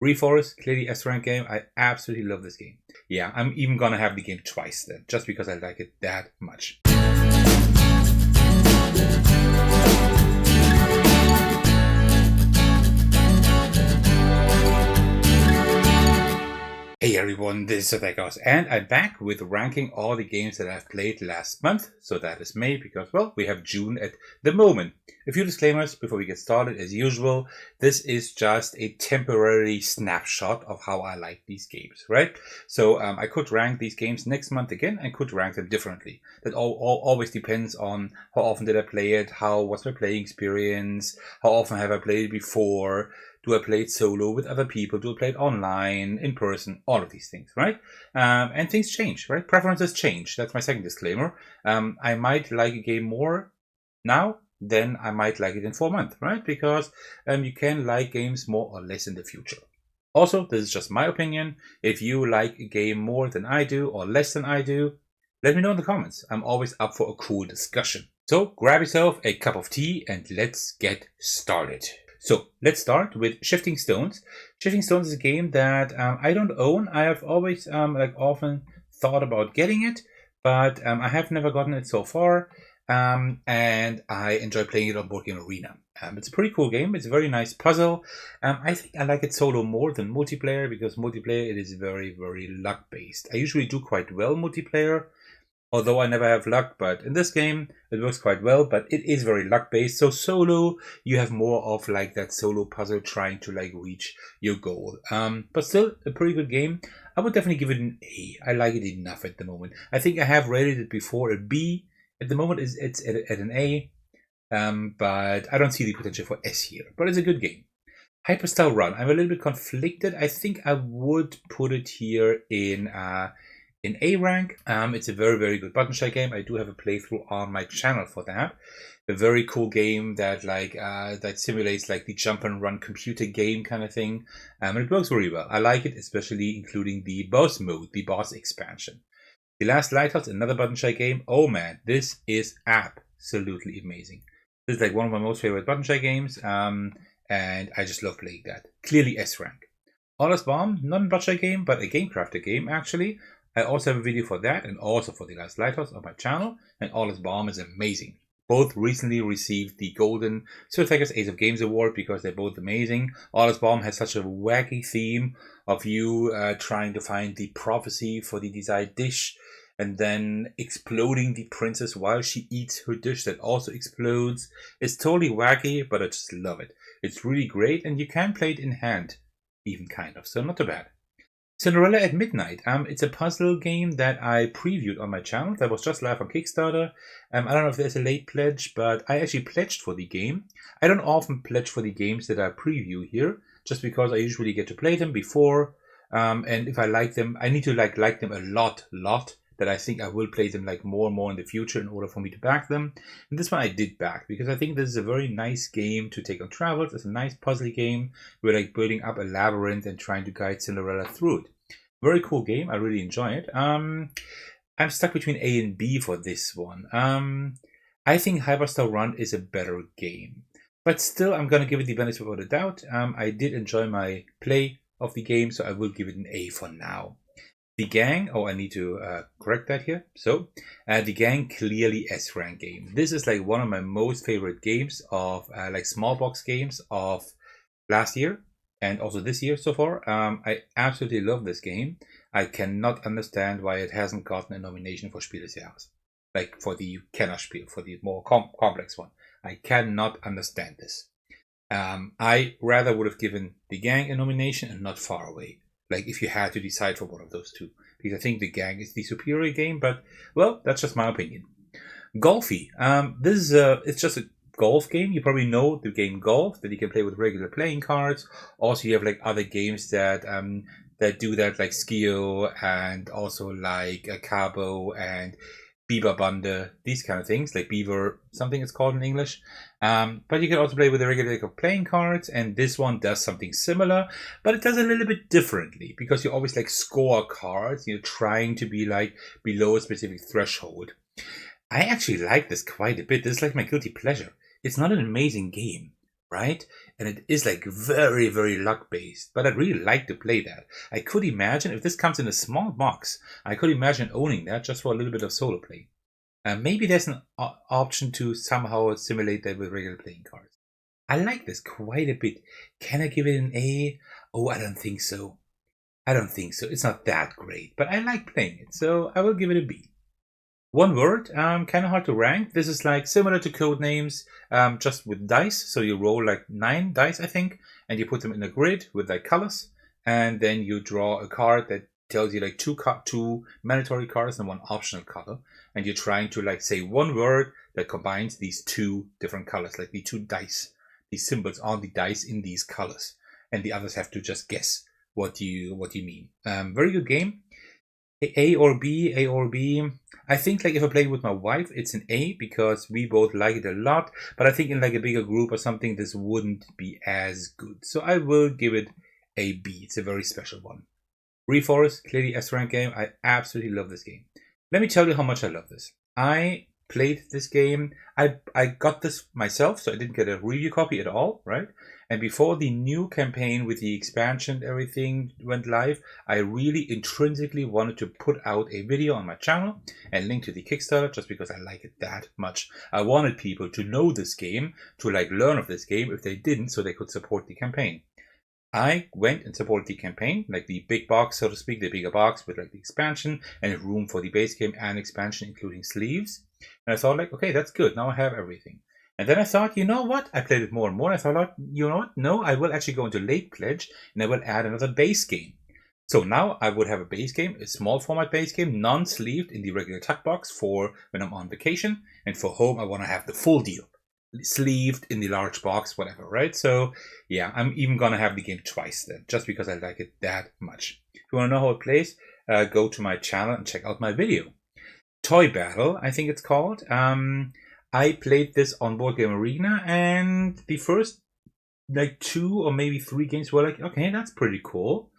Reforest, clearly S-rank game. I absolutely love this game. Yeah, I'm even gonna have the game twice then, just because I like it that much. Hey everyone, this is Athagos, and I'm back with ranking all the games that I've played last month. So that is May, because, well, we have June at the moment. A few disclaimers before we get started. As usual, this is just a temporary snapshot of how I like these games, right? So I could rank these games next month again, and could rank them differently. That always depends on how often did I play it, what's my playing experience, how often have I played it before, do I play it solo with other people? Do I play it online, in person? All of these things, right? And things change, right? Preferences change. That's my second disclaimer. I might like a game more now than I might like it in 4 months, right? Because you can like games more or less in the future. Also, this is just my opinion. If you like a game more than I do or less than I do, let me know in the comments. I'm always up for a cool discussion. So grab yourself a cup of tea and let's get started. So let's start with Shifting Stones. Shifting Stones is a game that I don't own. I have always often thought about getting it, but I have never gotten it so far. And I enjoy playing it on Board Game Arena. It's a pretty cool game. It's a very nice puzzle. I think I like it solo more than multiplayer, because multiplayer it is very, very luck based. I usually do quite well multiplayer, although I never have luck, but in this game it works quite well, but it is very luck based. So solo, you have more of like that solo puzzle trying to like reach your goal. But still a pretty good game. I would definitely give it an A. I like it enough at the moment. I think I have rated it before a B. At the moment it's at an A. But I don't see the potential for S here. But it's a good game. Hyperstar Run. I'm a little bit conflicted. I think I would put it here in A rank. It's a very, very good button shy game. I do have a playthrough on my channel for that. A very cool game that that simulates like the jump and run computer game kind of thing. And it works very well. I like it, especially including the boss mode, the boss expansion. The Last Lighthouse, another button shy game. Oh man, this is absolutely amazing. This is like one of my most favorite button shy games. And I just love playing that. Clearly S rank. Allah's Bomb, not a button shy game, but a Game Crafter game actually. I also have a video for that and also for The Last Lighthouse on my channel, and Allah's Bomb is amazing. Both recently received the Golden Surfhackers Ace of Games Award because they're both amazing. Allah's Bomb has such a wacky theme of you trying to find the prophecy for the desired dish, and then exploding the princess while she eats her dish that also explodes. It's totally wacky, but I just love it. It's really great, and you can play it in hand, even kind of, so not too bad. Cinderella at Midnight. It's a puzzle game that I previewed on my channel. That was just live on Kickstarter. I don't know if there's a late pledge, but I actually pledged for the game. I don't often pledge for the games that I preview here, just because I usually get to play them before. And if I like them, I need to like them a lot, that I think I will play them like more and more in the future in order for me to back them. And this one I did back, because I think this is a very nice game to take on travels. It's a nice puzzle game. We're like building up a labyrinth and trying to guide Cinderella through it. Very cool game. I really enjoy it. I'm stuck between A and B for this one. I think Hyperstar Run is a better game, but still I'm going to give it the benefit of the doubt. I did enjoy my play of the game, so I will give it an A for now. The Gang, I need to correct that here. So, The Gang, clearly S rank game. This is like one of my most favorite games of like small box games of last year and also this year so far. I absolutely love this game. I cannot understand why it hasn't gotten a nomination for Spiel des Jahres, like for the Kennerspiel, for the more complex one. I cannot understand this. I rather would have given The Gang a nomination and not Far Away. Like if you had to decide for one of those two, because I think The Gang is the superior game, but well, that's just my opinion. Golfy. This is it's just a golf game. You probably know the game Golf, that you can play with regular playing cards. Also, you have like other games that do that, like Skio, and also like Cabo and Beaver Bande, these kind of things, like Beaver something it's called in English. But you can also play with the regular deck of playing cards, and this one does something similar, but it does a little bit differently, because you always like score cards, you're trying to be like below a specific threshold. I actually like this quite a bit. This is like my guilty pleasure. It's not an amazing game, right? and it is like very, very luck based. But I'd really like to play that. I could imagine if this comes in a small box, I could imagine owning that just for a little bit of solo play. Maybe there's an option to somehow simulate that with regular playing cards. I like this quite a bit. Can I give it an A? Oh, I don't think so. I don't think so. It's not that great, but I like playing it, so I will give it a B. One word, kind of hard to rank. This is like similar to Codenames, just with dice. So you roll like 9 dice, I think, and you put them in a grid with like colors, and then you draw a card that tells you like two mandatory cards and one optional color, and you're trying to like say one word that combines these 2 different colors, like the 2 dice, these symbols on the dice in these colors, and the others have to just guess what you mean. Very good game. A or B, A or B. I think like if I play with my wife, it's an A because we both like it a lot. But I think in like a bigger group or something, this wouldn't be as good. So I will give it a B. It's a very special one. Reforest, clearly S rank game. I absolutely love this game. Let me tell you how much I love this. I played this game. I got this myself, so I didn't get a review copy at all, right? And before the new campaign with the expansion and everything went live, I really intrinsically wanted to put out a video on my channel and link to the Kickstarter just because I like it that much. I wanted people to know this game, to like learn of this game if they didn't, so they could support the campaign. I went and supported the campaign, like the big box, so to speak, the bigger box with like the expansion and room for the base game and expansion, including sleeves. And I thought like, okay, that's good. Now I have everything. And then I thought, you know what? I played it more and more. I thought, you know what? No, I will actually go into late pledge and I will add another base game. So now I would have a base game, a small format base game, non-sleeved in the regular tuck box for when I'm on vacation. And for home, I want to have the full deal, sleeved in the large box, whatever, right? So yeah, I'm even going to have the game twice then, just because I like it that much. If you want to know how it plays, go to my channel and check out my video. Toy Battle, I think it's called. I played this on Board Game Arena, and the first like 2 or maybe 3 games were like, okay, that's pretty cool.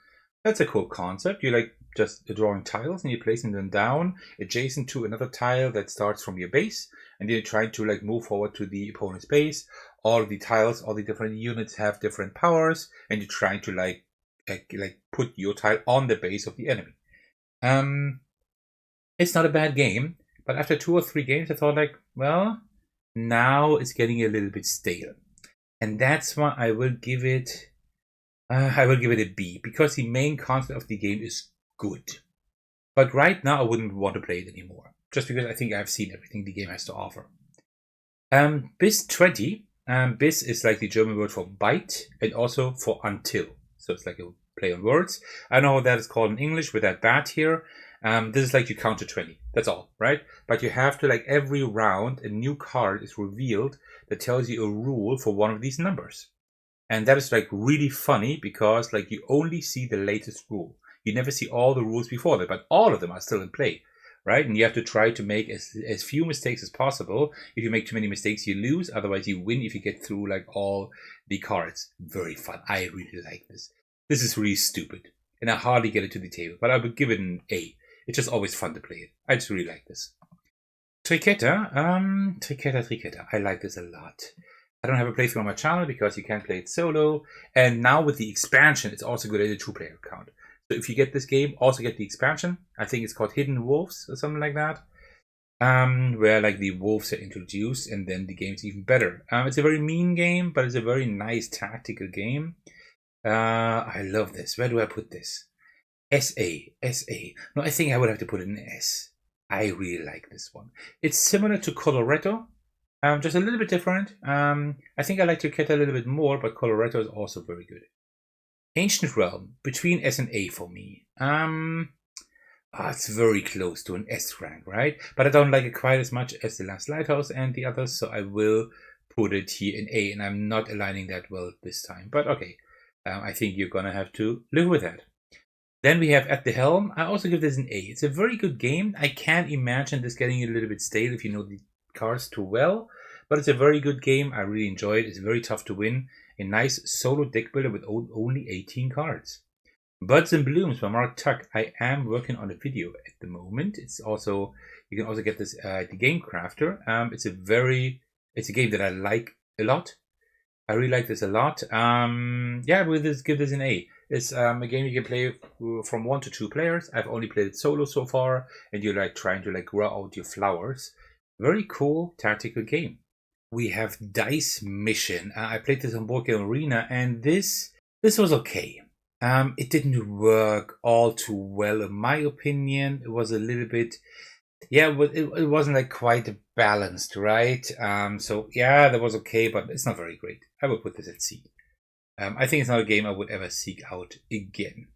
That's a cool concept. You like just drawing tiles and you're placing them down adjacent to another tile that starts from your base, and you're trying to like move forward to the opponent's base. All of the tiles, all the different units have different powers, and you're trying to like put your tile on the base of the enemy. It's not a bad game. But after 2 or 3 games, I thought like, well, now it's getting a little bit stale. And that's why I will give it a B, because the main concept of the game is good. But right now I wouldn't want to play it anymore, just because I think I've seen everything the game has to offer. Bis 20. Bis is like the German word for bite and also for until. So it's like a play on words. I don't know what that is called in English with that bat here. This is like you count to 20. That's all, right? But you have to, like, every round, a new card is revealed that tells you a rule for one of these numbers. And that is, like, really funny because, like, you only see the latest rule. You never see all the rules before that, but all of them are still in play, right? And you have to try to make as few mistakes as possible. If you make too many mistakes, you lose. Otherwise, you win if you get through, like, all the cards. Very fun. I really like this. This is really stupid. And I hardly get it to the table, but I would give it an A. It's just always fun to play it. I just really like this. Triqueta. Triqueta. I like this a lot. I don't have a playthrough on my channel because you can't play it solo. And now with the expansion, it's also good as a 2-player account. So if you get this game, also get the expansion. I think it's called Hidden Wolves or something like that. Where like the wolves are introduced and then the game's even better. It's a very mean game, but it's a very nice tactical game. I love this. Where do I put this? SA. No, I think I would have to put it in S. I really like this one. It's similar to Coloretto, just a little bit different. I think I like Triqueta a little bit more, but Coloretto is also very good. Ancient Realm, between S and A for me. It's very close to an S rank, right? But I don't like it quite as much as The Last Lighthouse and the others, so I will put it here in A, and I'm not aligning that well this time. But okay, I think you're gonna have to live with that. Then we have At the Helm. I also give this an A. It's a very good game. I can't imagine this getting a little bit stale if you know the cards too well. But it's a very good game. I really enjoy it. It's very tough to win. A nice solo deck builder with only 18 cards. Buds and Blooms by Mark Tuck. I am working on a video at the moment. It's also, you can also get this at the Game Crafter. It's a game that I like a lot. I really like this a lot. Yeah, we'll just give this an A. It's a game you can play from 1 to 2 players. I've only played it solo so far, and you're like trying to like grow out your flowers. Very cool tactical game. We have Dice Mission. I played this on Board Game Arena, and this was okay. It didn't work all too well, in my opinion. It was a little bit, yeah, it wasn't like quite balanced, right? So yeah, that was okay, but it's not very great. I would put this at C. I think it's not a game I would ever seek out again.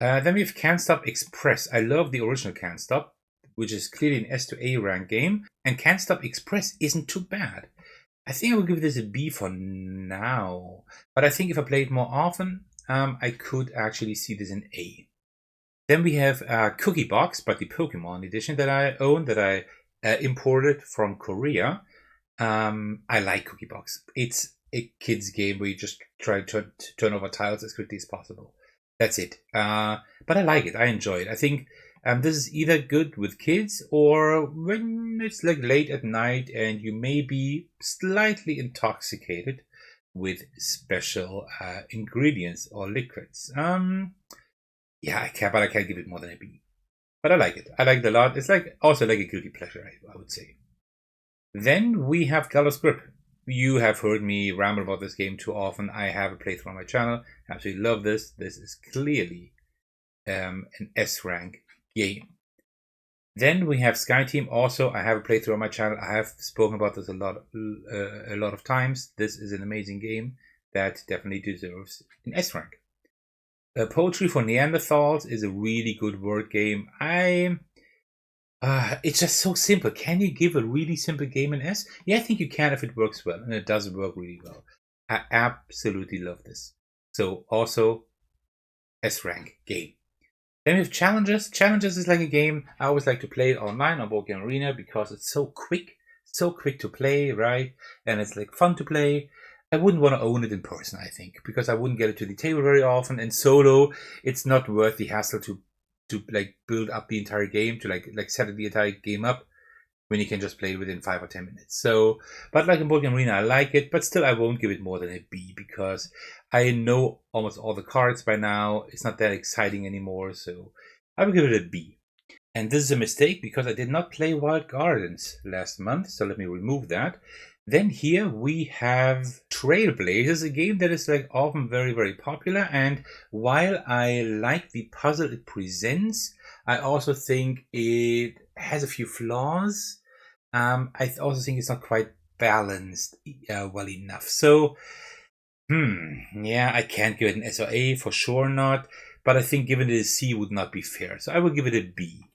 Then we have Can't Stop Express. I love the original Can't Stop, which is clearly an S to A rank game, and Can't Stop Express isn't too bad. I think I will give this a B for now, but I think if I play it more often, I could actually see this in A. Then we have Cookie Box, but the Pokemon edition that I own, that I imported from Korea. I like Cookie Box. It's a kid's game where you just try to turn over tiles as quickly as possible. That's it. But I like it. I enjoy it. I think this is either good with kids or when it's like late at night and you may be slightly intoxicated with special ingredients or liquids. Yeah, I can't give it more than a B. But I like it. I like it a lot. It's like also like a guilty pleasure, I would say. Then we have Gallows Grip. You have heard me ramble about this game too often. I have a playthrough on my channel. I absolutely love this. This is clearly an S rank game. Then we have Sky Team. Also, I have a playthrough on my channel. I have spoken about this a lot of times. This is an amazing game that definitely deserves an S rank. Poetry for Neanderthals is a really good word game. It's just so simple. Can you give a really simple game an S? Yeah, I think you can if it works well, and it does work really well. I absolutely love this. So also, S rank game. Then we have Challenges. Challenges is like a game I always like to play it online on Board Game Arena because it's so quick to play, right? And it's like fun to play. I wouldn't want to own it in person, I think, because I wouldn't get it to the table very often. And solo, it's not worth the hassle to like build up the entire game, to like set the entire game up when you can just play it within 5 or 10 minutes. So, but like in Board Game Arena, I like it, but still I won't give it more than a B because I know almost all the cards by now. It's not that exciting anymore, so I will give it a B. And this is a mistake because I did not play Wild Gardens last month, so let me remove that. Then here we have Trailblazers, a game that is like often very, very popular. And while I like the puzzle it presents, I also think it has a few flaws. I also think it's not quite balanced well enough. So, yeah, I can't give it an S or A, for sure not. But I think giving it a C would not be fair. So I will give it a B.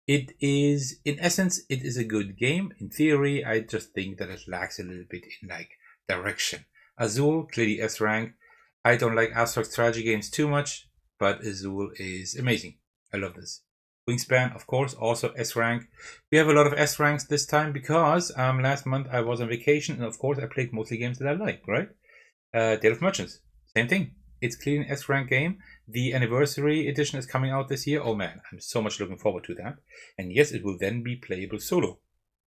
It is, in essence, it is a good game. In theory, I just think that it lacks a little bit in like direction. Azul, clearly S rank. I don't like abstract strategy games too much, but Azul is amazing. I love this. Wingspan, of course, also S rank. We have a lot of S ranks this time because last month I was on vacation and of course I played mostly games that I like, right? Dale of Merchants, same thing. It's clearly an S rank game. The anniversary edition is coming out this year. Oh man, I'm so much looking forward to that. And yes, it will then be playable solo.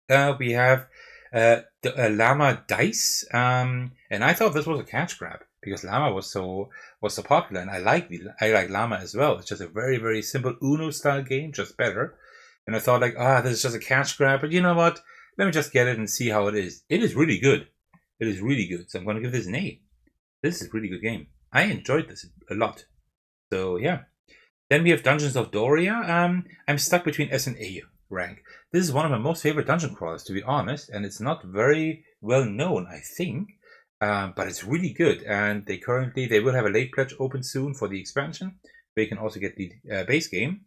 We have the Llama Dice, and I thought this was a cash grab because Llama was so popular, and I like Llama as well. It's just a very, very simple Uno style game, just better. And I thought like, this is just a cash grab, but you know what? Let me just get it and see how it is. It is really good. It is really good. So I'm going to give this an A. This is a really good game. I enjoyed this a lot. So yeah. Then we have Dungeons of Doria. I'm stuck between S and A rank. This is one of my most favorite dungeon crawlers, to be honest, and it's not very well known, I think, but it's really good. And they will have a late pledge open soon for the expansion, where you can also get the base game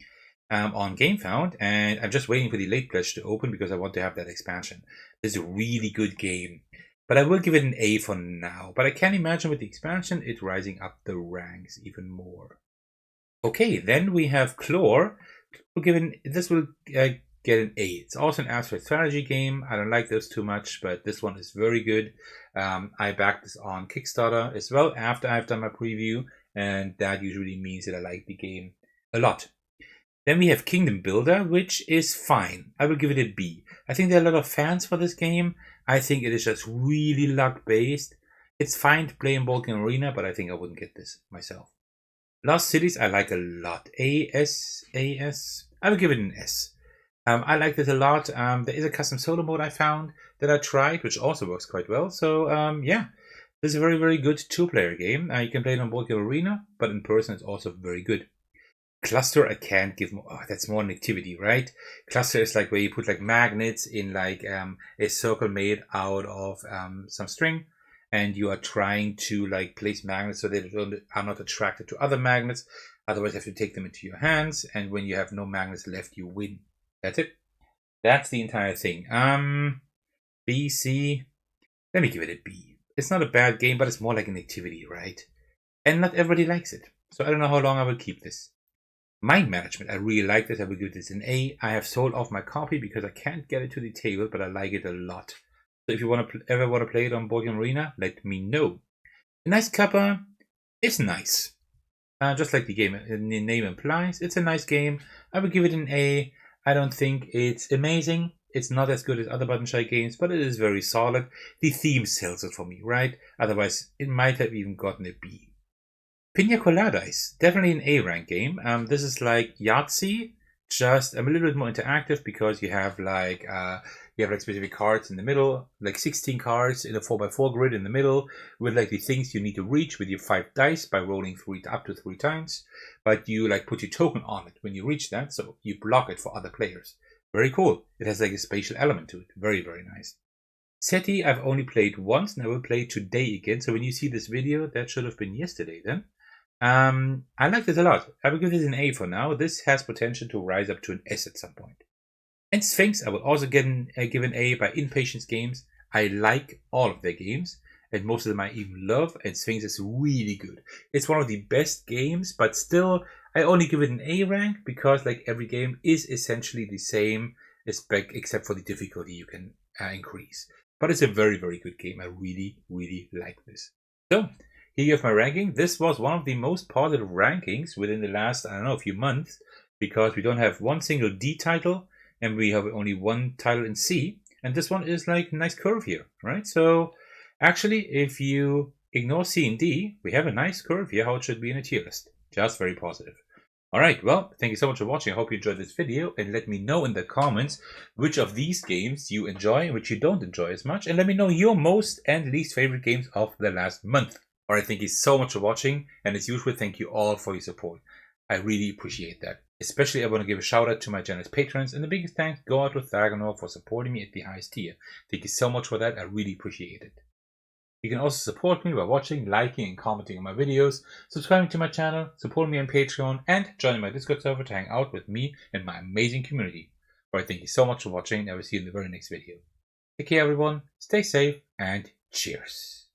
on GameFound. And I'm just waiting for the late pledge to open because I want to have that expansion. This is a really good game. But I will give it an A for now. But I can imagine with the expansion, it rising up the ranks even more. Okay, then we have Clore. This will get an A. It's also an abstract strategy game. I don't like those too much, but this one is very good. I backed this on Kickstarter as well after I've done my preview, and that usually means that I like the game a lot. Then we have Kingdom Builder, which is fine. I will give it a B. I think there are a lot of fans for this game. I think it is just really luck-based. It's fine to play in Board Game Arena, but I think I wouldn't get this myself. Lost Cities I like a lot. A-S-A-S. I would give it an S. I like this a lot. There is a custom solo mode I found that I tried, which also works quite well. So yeah, this is a very, very good two-player game. You can play it on Board Game Arena, but in person it's also very good. Cluster I can't give more. Oh, that's more an activity, right? Cluster is like where you put like magnets in like a circle made out of some string, and you are trying to like place magnets so they are not attracted to other magnets. Otherwise, you have to take them into your hands, and when you have no magnets left, you win. That's it. That's the entire thing. B, C. Let me give it a B. It's not a bad game, but it's more like an activity, right? And not everybody likes it. So I don't know how long I will keep this. Mind Management, I really like this. I will give this an A. I have sold off my copy because I can't get it to the table, but I like it a lot. So if you ever want to play it on Board Game Arena, let me know. A Nice Cuppa is nice. Just like the name implies, it's a nice game. I would give it an A. I don't think it's amazing. It's not as good as other Button Shy games, but it is very solid. The theme sells it for me, right? Otherwise, it might have even gotten a B. Pina Colada is definitely an A rank game. This is like Yahtzee, just a little bit more interactive because you have like specific cards in the middle, like 16 cards in a 4x4 grid in the middle, with like the things you need to reach with your 5 dice by rolling up to 3 times. But you like put your token on it when you reach that, so you block it for other players. Very cool. It has like a spatial element to it. Very, very nice. SETI I've only played once, and I will play today again. So when you see this video, that should have been yesterday then. I like this a lot. I will give this an A for now. This has potential to rise up to an S at some point. And Sphinx, I will also give an A by Impatience Games. I like all of their games, and most of them I even love, and Sphinx is really good. It's one of the best games, but still, I only give it an A rank because like every game is essentially the same, except for the difficulty you can increase. But it's a very, very good game. I really, really like this. So, here you have my ranking. This was one of the most positive rankings within the last, I don't know, few months, because we don't have one single D title, and we have only one title in C, and this one is like a nice curve here, right? So, actually, if you ignore C and D, we have a nice curve here, how it should be in a tier list. Just very positive. Alright, well, thank you so much for watching. I hope you enjoyed this video, and let me know in the comments which of these games you enjoy and which you don't enjoy as much, and let me know your most and least favorite games of the last month. Alright, thank you so much for watching, and as usual, thank you all for your support. I really appreciate that. Especially I want to give a shout out to my generous patrons, and the biggest thanks go out to Thaganor for supporting me at the highest tier. Thank you so much for that, I really appreciate it. You can also support me by watching, liking, and commenting on my videos, subscribing to my channel, supporting me on Patreon, and joining my Discord server to hang out with me and my amazing community. Alright, thank you so much for watching, and I will see you in the very next video. Take care everyone, stay safe, and cheers.